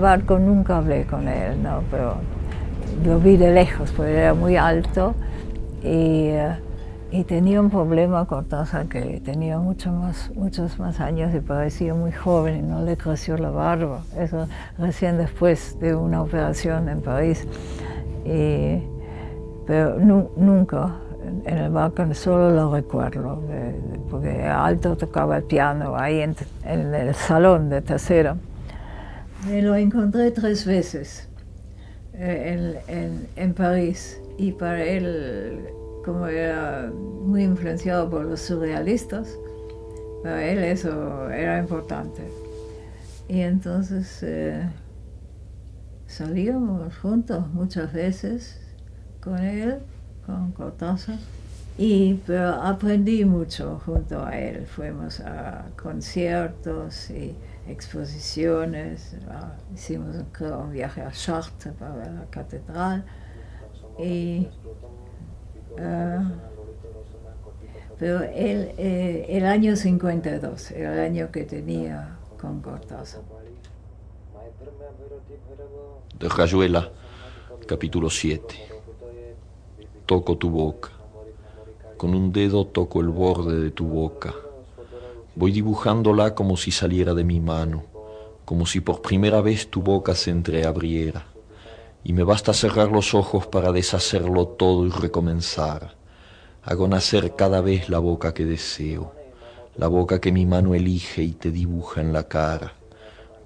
barco nunca hablé con él, ¿no? Pero lo vi de lejos, porque era muy alto y tenía un problema Cortázar, que tenía muchos más años y parecía muy joven y no le creció la barba. Eso recién después de una operación en París. Pero nunca en el barco, solo lo recuerdo, porque alto, tocaba el piano ahí en el salón de tercero. Me lo encontré 3 veces en París, y para él, como era muy influenciado por los surrealistas, para él eso era importante. Y entonces salíamos juntos muchas veces con él, con Cortázar, pero aprendí mucho junto a él. Fuimos a conciertos y exposiciones, hicimos creo un viaje a Chartres para ver la catedral, pero él, el año 52 era el año que tenía con Cortázar. De Rayuela, capítulo 7. Toco tu boca. Con un dedo toco el borde de tu boca. Voy dibujándola como si saliera de mi mano, como si por primera vez tu boca se entreabriera. Y me basta cerrar los ojos para deshacerlo todo y recomenzar. Hago nacer cada vez la boca que deseo, la boca que mi mano elige y te dibuja en la cara.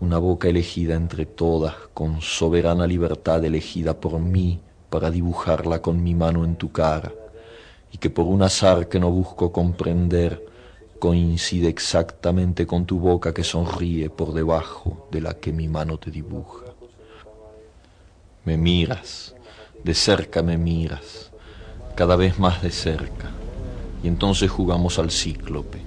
Una boca elegida entre todas, con soberana libertad elegida por mí para dibujarla con mi mano en tu cara, y que por un azar que no busco comprender, coincide exactamente con tu boca que sonríe por debajo de la que mi mano te dibuja. Me miras, de cerca me miras, cada vez más de cerca, y entonces jugamos al cíclope.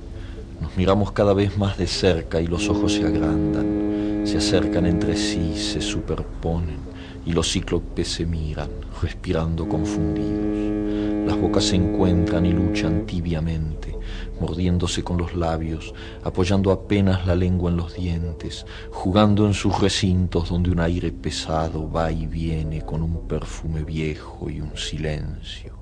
Nos miramos cada vez más de cerca y los ojos se agrandan, se acercan entre sí, se superponen, y los cíclopes se miran, respirando confundidos. Las bocas se encuentran y luchan tibiamente, mordiéndose con los labios, apoyando apenas la lengua en los dientes, jugando en sus recintos donde un aire pesado va y viene con un perfume viejo y un silencio.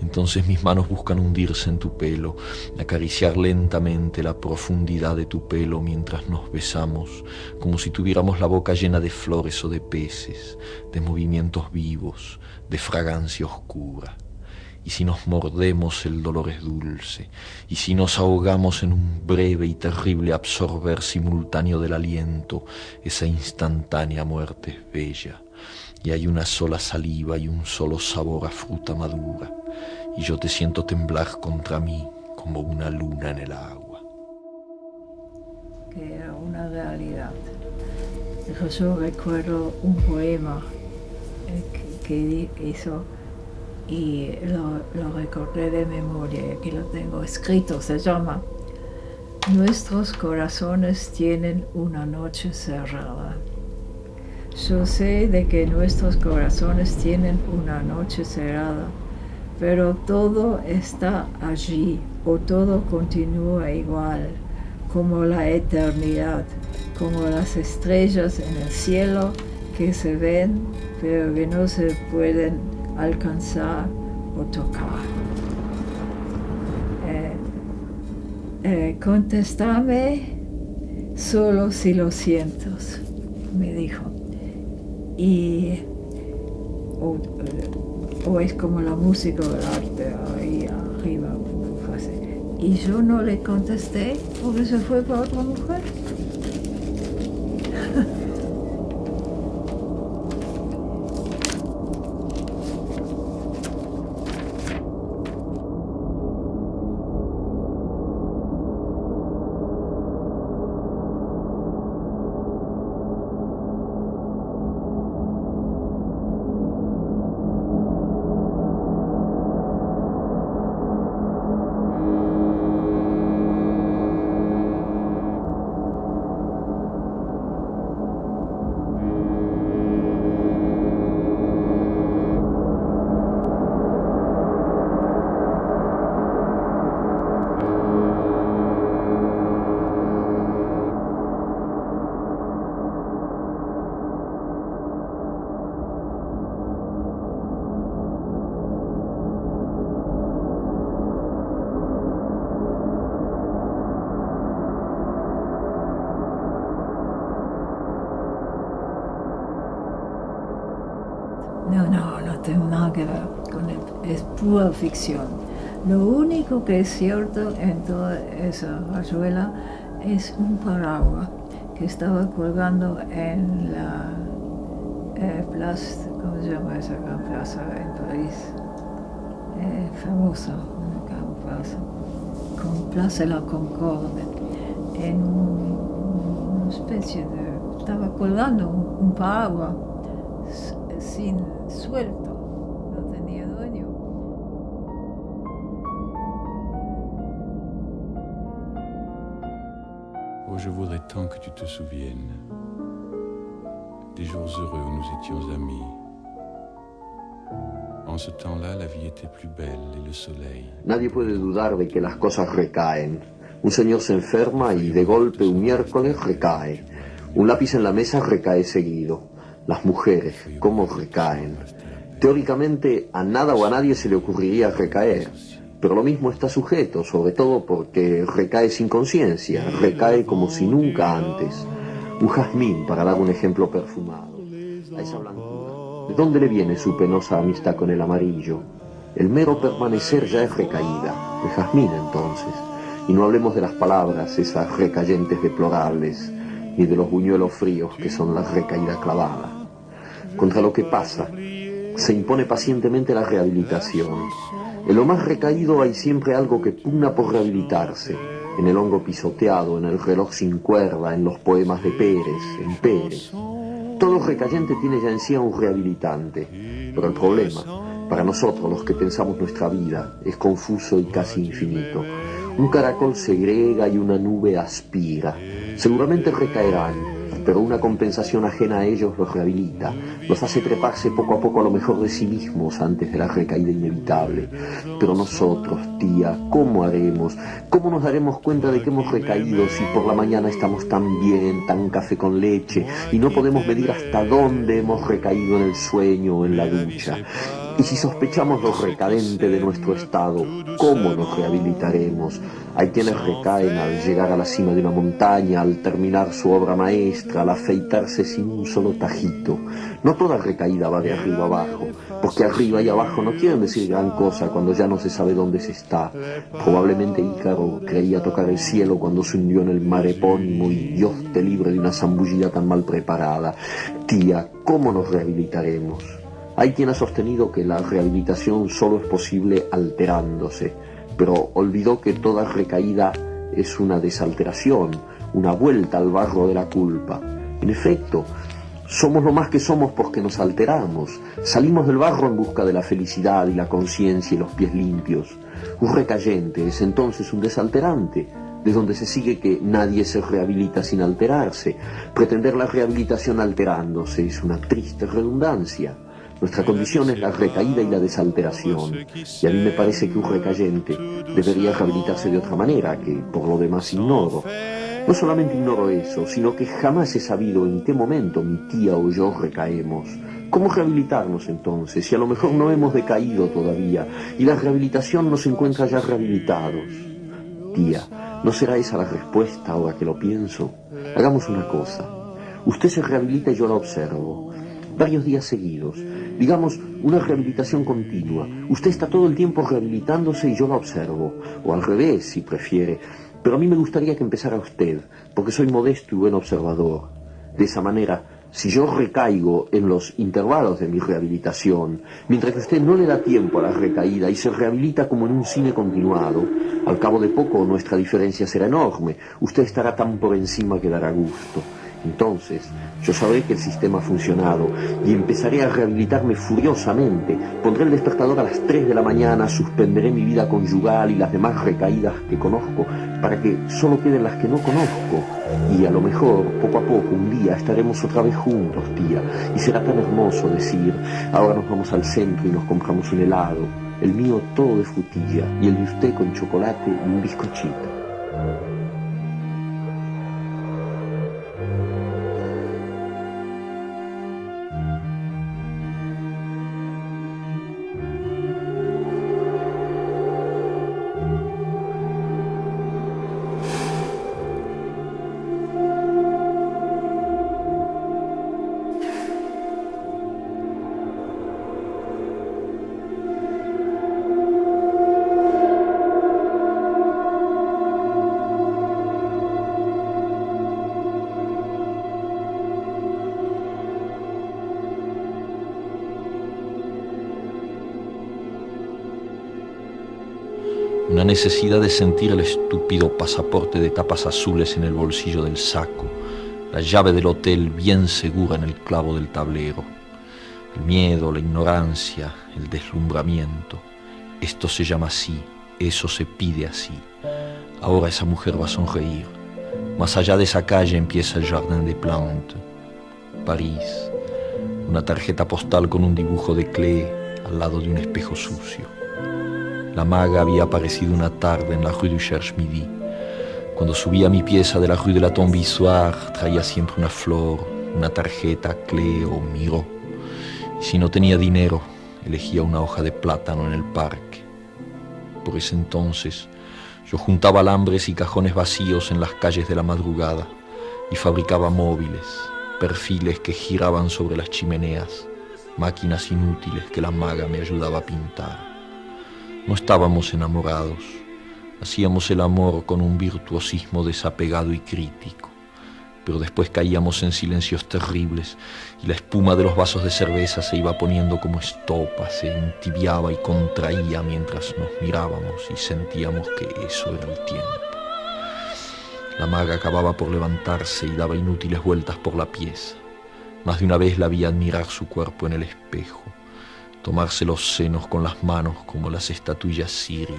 Entonces mis manos buscan hundirse en tu pelo, acariciar lentamente la profundidad de tu pelo mientras nos besamos, como si tuviéramos la boca llena de flores o de peces, de movimientos vivos, de fragancia oscura. Y si nos mordemos el dolor es dulce, y si nos ahogamos en un breve y terrible absorber simultáneo del aliento, esa instantánea muerte es bella, y hay una sola saliva y un solo sabor a fruta madura, y yo te siento temblar contra mí como una luna en el agua. Que era una realidad. Yo recuerdo un poema que hizo, y lo recordé de memoria, y aquí lo tengo escrito. Se llama Nuestros corazones tienen una noche cerrada. Yo sé de que nuestros corazones tienen una noche cerrada, pero todo está allí, o todo continúa igual, como la eternidad, como las estrellas en el cielo que se ven, pero que no se pueden alcanzar o tocar. Contéstame solo si lo sientes, me dijo. O es como la música del arte, ahí arriba, una frase. Y yo no le contesté porque se fue para otra mujer. tiene nada que ver con es pura ficción. Lo único que es cierto en toda esa rayuela es un paraguas que estaba colgando en la plaza, ¿cómo se llama esa gran plaza en París? Famosa, una gran plaza, con Plaza de la Concorde, en una especie de... estaba colgando un paraguas sin suelto, no tenía dueño. Oh, je voudrais tant que tu te souviennes des jours heureux où nous étions amis. En ce temps-là, la vie était plus belle et le soleil. Nadie puede dudar de que las cosas recaen. Un señor se enferma y de golpe un miércoles recae. Un lápiz en la mesa recae seguido. Las mujeres, ¿cómo recaen? Teóricamente a nada o a nadie se le ocurriría recaer, pero lo mismo está sujeto, sobre todo porque recae sin conciencia, recae como si nunca antes. Un jazmín, para dar un ejemplo perfumado. A esa blancura, ¿de dónde le viene su penosa amistad con el amarillo? El mero permanecer ya es recaída, el jazmín entonces. Y no hablemos de las palabras, esas recayentes deplorables, ni de los buñuelos fríos que son la recaída clavada. Contra lo que pasa, se impone pacientemente la rehabilitación. En lo más recaído hay siempre algo que pugna por rehabilitarse. En el hongo pisoteado, en el reloj sin cuerda, en los poemas de Pérez, en Pérez. Todo recayente tiene ya en sí a un rehabilitante. Pero el problema, para nosotros los que pensamos nuestra vida, es confuso y casi infinito. Un caracol segrega y una nube aspira. Seguramente recaerán, pero una compensación ajena a ellos los rehabilita, los hace treparse poco a poco a lo mejor de sí mismos antes de la recaída inevitable. Pero nosotros, tía, ¿cómo haremos? ¿Cómo nos daremos cuenta de que hemos recaído si por la mañana estamos tan bien, tan café con leche, y no podemos medir hasta dónde hemos recaído en el sueño o en la ducha? Y si sospechamos lo recadente de nuestro estado, ¿cómo nos rehabilitaremos? Hay quienes recaen al llegar a la cima de una montaña, al terminar su obra maestra, al afeitarse sin un solo tajito. No toda recaída va de arriba abajo, porque arriba y abajo no quieren decir gran cosa cuando ya no se sabe dónde se está. Probablemente Ícaro creía tocar el cielo cuando se hundió en el mar epónimo y Dios te libre de una zambullida tan mal preparada. Tía, ¿cómo nos rehabilitaremos? Hay quien ha sostenido que la rehabilitación solo es posible alterándose, pero olvidó que toda recaída es una desalteración, una vuelta al barro de la culpa. En efecto, somos lo más que somos porque nos alteramos, salimos del barro en busca de la felicidad y la conciencia y los pies limpios. Un recayente es entonces un desalterante, de donde se sigue que nadie se rehabilita sin alterarse. Pretender la rehabilitación alterándose es una triste redundancia. Nuestra condición es la recaída y la desalteración, y a mí me parece que un recayente debería rehabilitarse de otra manera, que por lo demás ignoro. No solamente ignoro eso, sino que jamás he sabido en qué momento mi tía o yo recaemos. ¿Cómo rehabilitarnos entonces, si a lo mejor no hemos decaído todavía, y la rehabilitación nos encuentra ya rehabilitados? Tía, ¿no será esa la respuesta ahora que lo pienso? Hagamos una cosa. Usted se rehabilita y yo la observo. Varios días seguidos, digamos una rehabilitación continua. Usted está todo el tiempo rehabilitándose y yo la observo, o al revés si prefiere, pero a mí me gustaría que empezara usted, porque soy modesto y buen observador. De esa manera, si yo recaigo en los intervalos de mi rehabilitación, mientras que usted no le da tiempo a la recaída y se rehabilita como en un cine continuado, al cabo de poco nuestra diferencia será enorme, usted estará tan por encima que dará gusto. Entonces, yo sabré que el sistema ha funcionado y empezaré a rehabilitarme furiosamente. Pondré el despertador a las 3 de la mañana, suspenderé mi vida conyugal y las demás recaídas que conozco para que solo queden las que no conozco. Y a lo mejor, poco a poco, un día estaremos otra vez juntos, tía, y será tan hermoso decir, ahora nos vamos al centro y nos compramos un helado, el mío todo de frutilla y el de usted con chocolate y un bizcochito. una necesidad de sentir el estúpido pasaporte de tapas azules en el bolsillo del saco, la llave del hotel bien segura en el clavo del tablero, el miedo, la ignorancia, el deslumbramiento. Esto se llama así, eso se pide así. Ahora esa mujer va a sonreír. Más allá de esa calle empieza el Jardin des Plantes. París, una tarjeta postal con un dibujo de Klee al lado de un espejo sucio. La maga había aparecido una tarde en la Rue du Cherche-Midi. Cuando subía a mi pieza de la Rue de la Tombe Issoire, traía siempre una flor, una tarjeta Klee o Miró. Y si no tenía dinero, elegía una hoja de plátano en el parque. Por ese entonces, yo juntaba alambres y cajones vacíos en las calles de la madrugada y fabricaba móviles, perfiles que giraban sobre las chimeneas, máquinas inútiles que la maga me ayudaba a pintar. No estábamos enamorados, hacíamos el amor con un virtuosismo desapegado y crítico, pero después caíamos en silencios terribles y la espuma de los vasos de cerveza se iba poniendo como estopa, se entibiaba y contraía mientras nos mirábamos y sentíamos que eso era el tiempo. La maga acababa por levantarse y daba inútiles vueltas por la pieza. Más de una vez la vi admirar su cuerpo en el espejo, tomarse los senos con las manos como las estatuillas sirias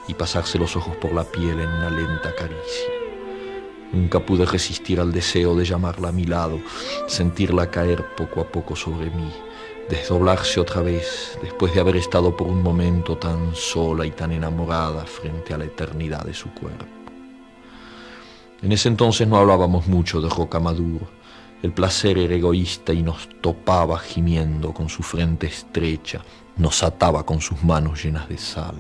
y pasarse los ojos por la piel en una lenta caricia. Nunca pude resistir al deseo de llamarla a mi lado, sentirla caer poco a poco sobre mí, desdoblarse otra vez después de haber estado por un momento tan sola y tan enamorada frente a la eternidad de su cuerpo. En ese entonces no hablábamos mucho de Rocamadour. El placer era egoísta y nos topaba gimiendo con su frente estrecha, nos ataba con sus manos llenas de sal.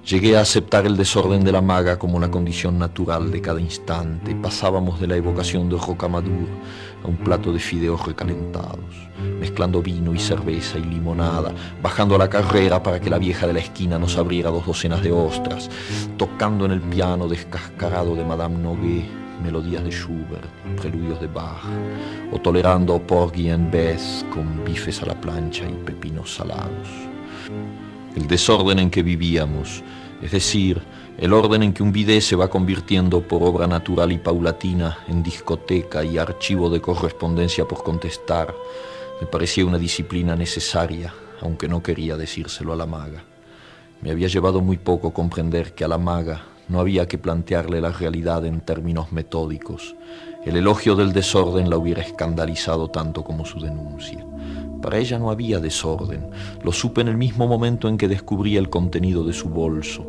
Llegué a aceptar el desorden de la maga como la condición natural de cada instante. Pasábamos de la evocación de Rocamadour a un plato de fideos recalentados, mezclando vino y cerveza y limonada, bajando a la carrera para que la vieja de la esquina nos abriera 2 docenas de ostras, tocando en el piano descascarado de Madame Noguet melodías de Schubert, preludios de Bach, o tolerando Porgy and Bess con bifes a la plancha y pepinos salados. El desorden en que vivíamos, es decir, el orden en que un bidet se va convirtiendo por obra natural y paulatina en discoteca y archivo de correspondencia por contestar, me parecía una disciplina necesaria, aunque no quería decírselo a la maga. Me había llevado muy poco comprender que a la maga no había que plantearle la realidad en términos metódicos. El elogio del desorden la hubiera escandalizado tanto como su denuncia. Para ella no había desorden. Lo supe en el mismo momento en que descubría el contenido de su bolso.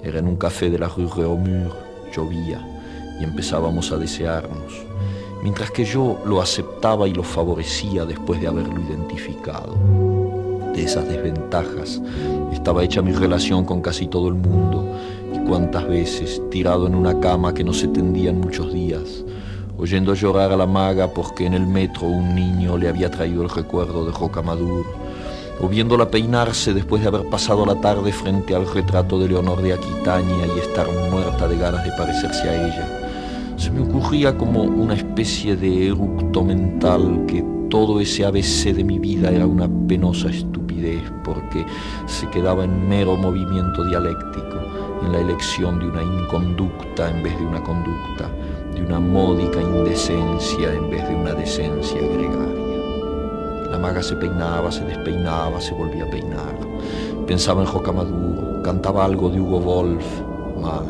Era en un café de la Rue Réaumur, llovía y empezábamos a desearnos, mientras que yo lo aceptaba y lo favorecía después de haberlo identificado. De esas desventajas estaba hecha mi relación con casi todo el mundo, y cuántas veces, tirado en una cama que no se tendía en muchos días, oyendo llorar a la maga porque en el metro un niño le había traído el recuerdo de Rocamadour, o viéndola peinarse después de haber pasado la tarde frente al retrato de Leonor de Aquitania y estar muerta de ganas de parecerse a ella, se me ocurría como una especie de eructo mental que todo ese ABC de mi vida era una penosa estupidez porque se quedaba en mero movimiento dialéctico, en la elección de una inconducta en vez de una conducta, de una módica indecencia en vez de una decencia gregaria. La maga se peinaba, se despeinaba, se volvía a peinar. Pensaba en Rocamadour, cantaba algo de Hugo Wolf, mal.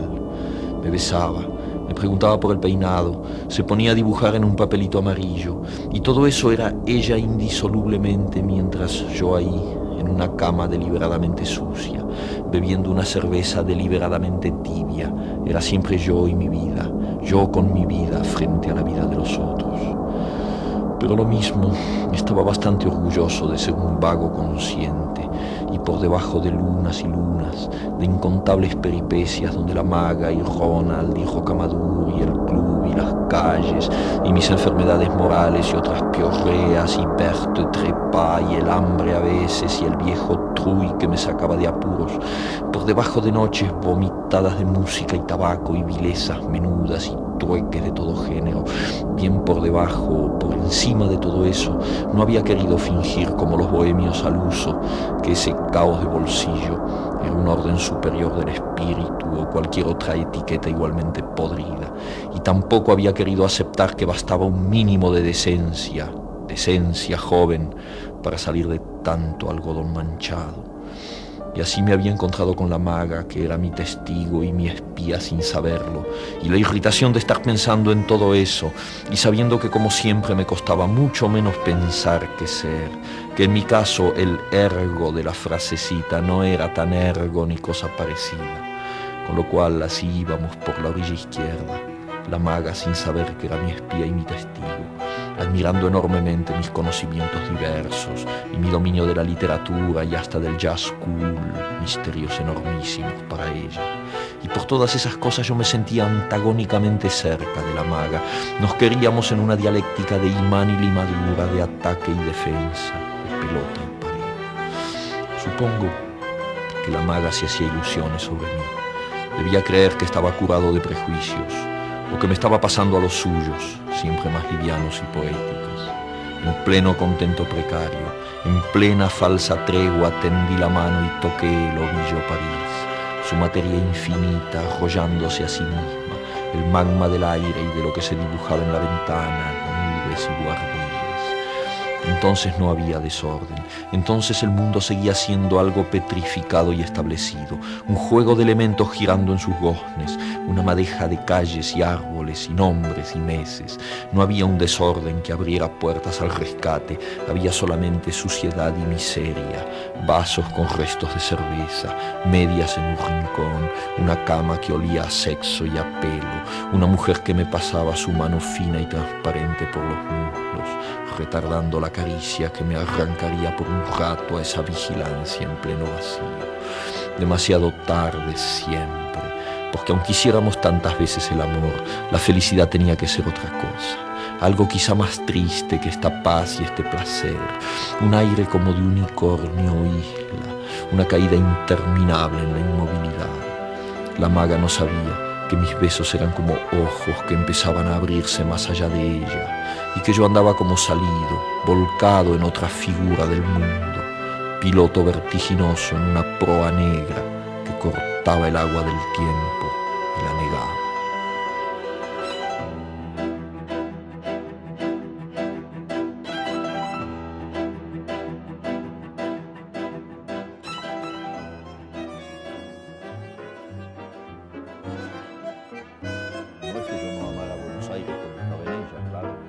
Me besaba, me preguntaba por el peinado, se ponía a dibujar en un papelito amarillo, y todo eso era ella indisolublemente mientras yo ahí, en una cama deliberadamente sucia, bebiendo una cerveza deliberadamente tibia, era siempre yo y mi vida, yo con mi vida frente a la vida de los otros. Pero lo mismo, estaba bastante orgulloso de ser un vago consciente, y por debajo de lunas y lunas, de incontables peripecias donde la maga y Ronald y Rocamadour y el club y las calles, y mis enfermedades morales y otras piorreas, y Berthe Trepas y el hambre a veces, y el viejo Truy que me sacaba de apuros, por debajo de noches vomitadas de música y tabaco y vilezas menudas y trueques de todo género, bien por debajo o por encima de todo eso, no había querido fingir como los bohemios al uso que ese caos de bolsillo era un orden superior del espíritu o cualquier otra etiqueta igualmente podrida, y tampoco había querido aceptar que bastaba un mínimo de decencia joven, para salir de tanto algodón manchado. Y así me había encontrado con la maga, que era mi testigo y mi espía sin saberlo, y la irritación de estar pensando en todo eso, y sabiendo que como siempre me costaba mucho menos pensar que ser, que en mi caso el ergo de la frasecita no era tan ergo ni cosa parecida, con lo cual así íbamos por la orilla izquierda, la maga sin saber que era mi espía y mi testigo, admirando enormemente mis conocimientos diversos y mi dominio de la literatura y hasta del jazz cool, misterios enormísimos para ella. Y por todas esas cosas yo me sentía antagónicamente cerca de la maga. Nos queríamos en una dialéctica de imán y limadura, de ataque y defensa, de pelota y pared. Supongo que la maga se hacía ilusiones sobre mí. Debía creer que estaba curado de prejuicios, o que me estaba pasando a los suyos, siempre más livianos y poéticos. En pleno contento precario, en plena falsa tregua, tendí la mano y toqué el ovillo París, su materia infinita arrollándose a sí misma, el magma del aire y de lo que se dibujaba en la ventana, nubes y buhardillas. Entonces no había desorden, entonces el mundo seguía siendo algo petrificado y establecido, un juego de elementos girando en sus goznes, una madeja de calles y árboles y nombres y meses. No había un desorden que abriera puertas al rescate, había solamente suciedad y miseria, vasos con restos de cerveza, medias en un rincón, una cama que olía a sexo y a pelo, una mujer que me pasaba su mano fina y transparente por los muslos, retardando la caricia que me arrancaría por un rato a esa vigilancia en pleno vacío. Demasiado tarde siempre, porque aunque hiciéramos tantas veces el amor, la felicidad tenía que ser otra cosa, algo quizá más triste que esta paz y este placer, un aire como de unicornio o isla, una caída interminable en la inmovilidad. La maga no sabía que mis besos eran como ojos que empezaban a abrirse más allá de ella, y que yo andaba como salido, volcado en otra figura del mundo, piloto vertiginoso en una proa negra que cortaba el agua del tiempo y la negaba.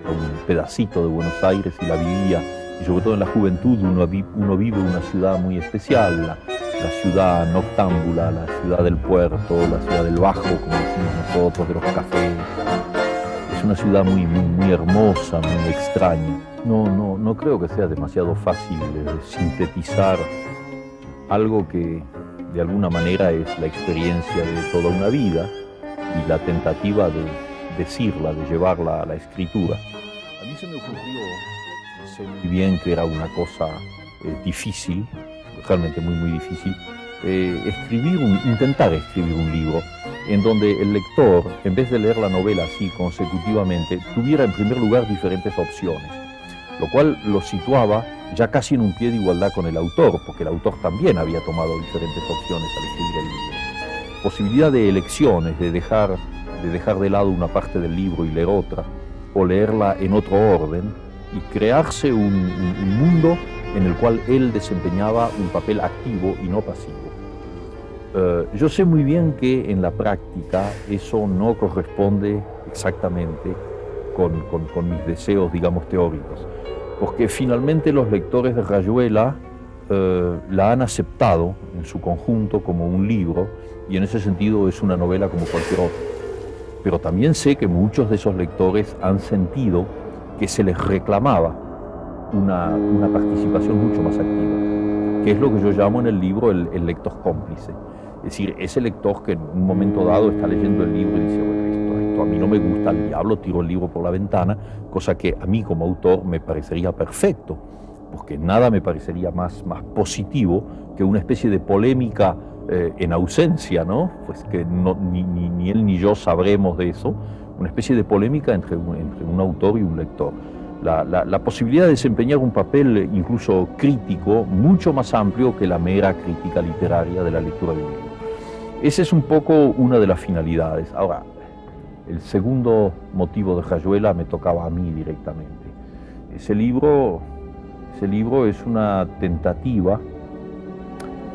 Un pedacito de Buenos Aires y la vivía, y sobre todo en la juventud uno vive una ciudad muy especial, la ciudad noctámbula, la ciudad del puerto, la ciudad del bajo, como decimos nosotros, de los cafés. Es una ciudad muy hermosa, muy extraña. No creo que sea demasiado fácil sintetizar algo que de alguna manera es la experiencia de toda una vida y la tentativa de decirla, de llevarla a la escritura. A mí se me ocurrió, sé muy bien que era una cosa difícil, realmente muy difícil, intentar escribir un libro en donde el lector, en vez de leer la novela así consecutivamente, tuviera en primer lugar diferentes opciones, lo cual lo situaba ya casi en un pie de igualdad con el autor, porque el autor también había tomado diferentes opciones al escribir el libro. Posibilidad de elecciones, de dejar de lado una parte del libro y leer otra, o leerla en otro orden, y crearse un mundo en el cual él desempeñaba un papel activo y no pasivo. Yo sé muy bien que en la práctica eso no corresponde exactamente con mis deseos, digamos, teóricos, porque finalmente los lectores de Rayuela la han aceptado en su conjunto como un libro, y en ese sentido es una novela como cualquier otra. Pero también sé que muchos de esos lectores han sentido que se les reclamaba una participación mucho más activa, que es lo que yo llamo en el libro el lector cómplice. Es decir, ese lector que en un momento dado está leyendo el libro y dice, bueno, esto a mí no me gusta, al diablo, tiro el libro por la ventana, cosa que a mí como autor me parecería perfecto, porque nada me parecería más positivo que una especie de polémica en ausencia, ¿no? Pues que ni él ni yo sabremos de eso, una especie de polémica entre un autor y un lector. La posibilidad de desempeñar un papel incluso crítico mucho más amplio que la mera crítica literaria de la lectura de un libro. Esa es un poco una de las finalidades. Ahora, el segundo motivo de Rayuela me tocaba a mí directamente. Ese libro es una tentativa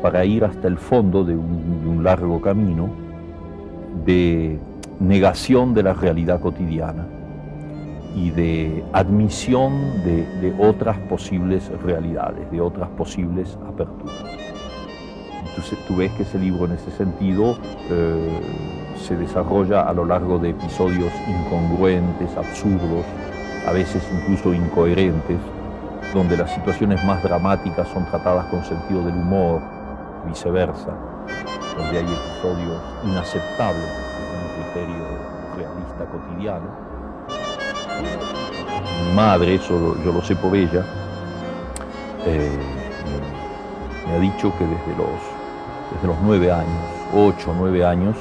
para ir hasta el fondo de un largo camino de negación de la realidad cotidiana y de admisión de otras posibles realidades, de otras posibles aperturas. Entonces tú ves que ese libro en ese sentido se desarrolla a lo largo de episodios incongruentes, absurdos, a veces incluso incoherentes, donde las situaciones más dramáticas son tratadas con sentido del humor, viceversa, donde hay episodios inaceptables en un criterio realista cotidiano. Mi madre, eso yo lo sé por ella, me ha dicho que desde los 9 años, 8 o 9 años,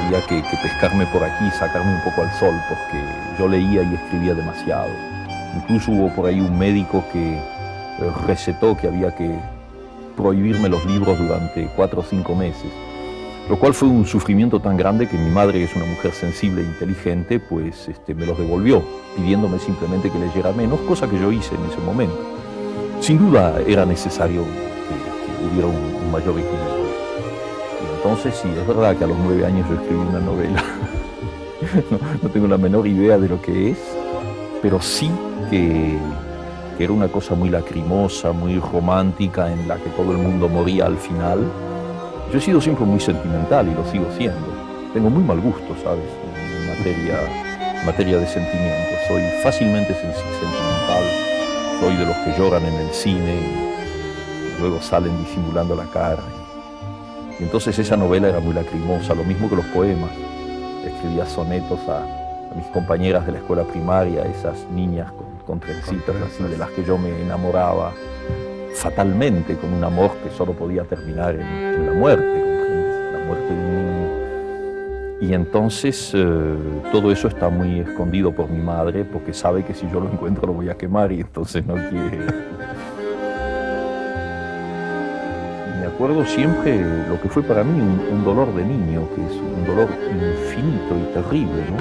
había que pescarme por aquí y sacarme un poco al sol, porque yo leía y escribía demasiado. Incluso hubo por ahí un médico que recetó que había que prohibirme los libros durante 4 o 5 meses, lo cual fue un sufrimiento tan grande que mi madre, que es una mujer sensible e inteligente, pues me los devolvió, pidiéndome simplemente que leyera menos, cosa que yo hice en ese momento. Sin duda era necesario que hubiera un mayor equilibrio. Y entonces sí, es verdad que a los 9 años yo escribí una novela. No tengo la menor idea de lo que es, pero sí que era una cosa muy lacrimosa, muy romántica, en la que todo el mundo moría al final. Yo he sido siempre muy sentimental y lo sigo siendo. Tengo muy mal gusto, ¿sabes?, en materia de sentimientos. Soy fácilmente sentimental, soy de los que lloran en el cine y luego salen disimulando la cara. Y entonces esa novela era muy lacrimosa, lo mismo que los poemas. Escribía sonetos a mis compañeras de la escuela primaria, esas niñas con trencitas así, de las que yo me enamoraba fatalmente, con un amor que solo podía terminar en la muerte, ¿comprendes? La muerte de un niño. Y entonces todo eso está muy escondido por mi madre, porque sabe que si yo lo encuentro lo voy a quemar y entonces no quiere. Y me acuerdo siempre lo que fue para mí un dolor de niño, que es un dolor infinito y terrible, ¿no?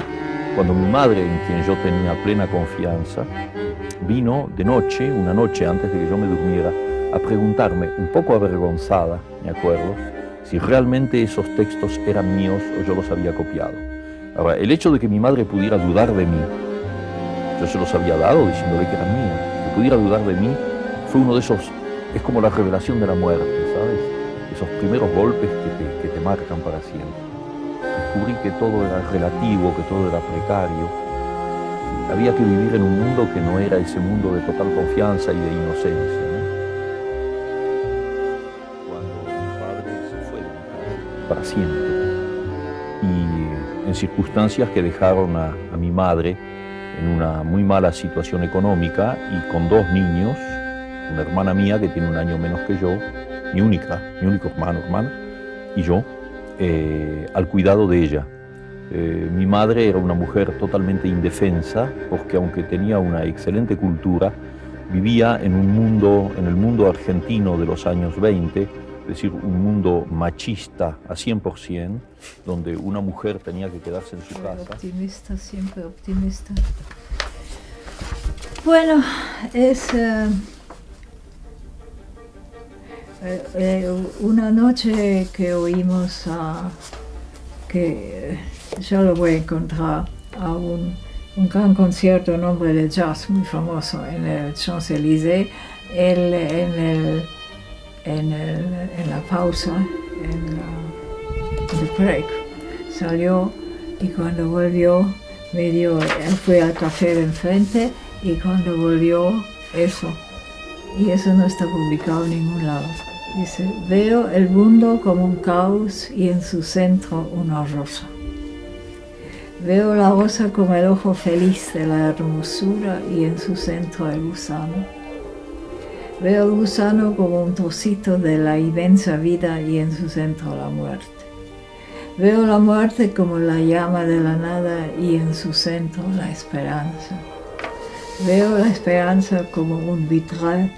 Cuando mi madre, en quien yo tenía plena confianza, vino de noche, una noche antes de que yo me durmiera, a preguntarme, un poco avergonzada, me acuerdo, si realmente esos textos eran míos o yo los había copiado. Ahora, el hecho de que mi madre pudiera dudar de mí, yo se los había dado diciéndole que eran míos, que pudiera dudar de mí, fue uno de esos, es como la revelación de la muerte, ¿sabes? Esos primeros golpes que te marcan para siempre. Descubrí que todo era relativo, que todo era precario. Había que vivir en un mundo que no era ese mundo de total confianza y de inocencia, ¿no? Cuando mi padre se fue de mi casa para siempre, y en circunstancias que dejaron a mi madre en una muy mala situación económica y con 2 niños, una hermana mía que tiene un año menos que yo, mi único hermana, y yo, al cuidado de ella. Mi madre era una mujer totalmente indefensa, porque aunque tenía una excelente cultura, vivía en el mundo argentino de los años 20, es decir, un mundo machista a 100%, donde una mujer tenía que quedarse en su casa. Optimista, siempre optimista. Bueno, es una noche que oímos que yo lo voy a encontrar a un gran concierto, un hombre de jazz muy famoso en el Champs-Élysées, él en la pausa, en el break, salió y cuando volvió él fue al café de enfrente y cuando volvió eso, y eso no está publicado en ningún lado. Dice, veo el mundo como un caos y en su centro una rosa. Veo la rosa como el ojo feliz de la hermosura y en su centro el gusano. Veo el gusano como un trocito de la inmensa vida y en su centro la muerte. Veo la muerte como la llama de la nada y en su centro la esperanza. Veo la esperanza como un vitral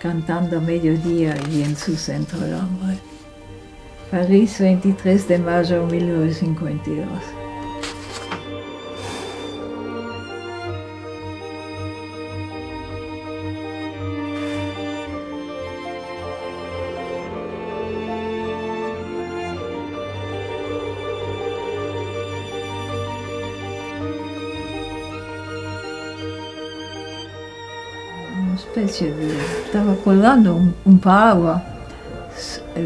cantando a mediodía y en su centro el hombre. París, 23 de mayo de 1952. Estaba colgando un paraguas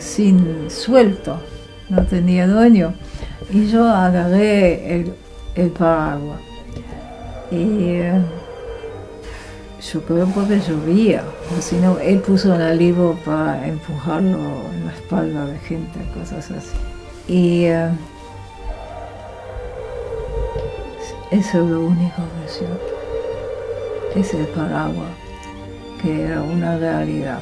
sin suelto, no tenía dueño, y yo agarré el paraguas y yo creo porque llovía, o si no, él puso un alivio para empujarlo en la espalda de gente, cosas así. Y eso es lo único que es cierto, es el paraguas, que era una realidad.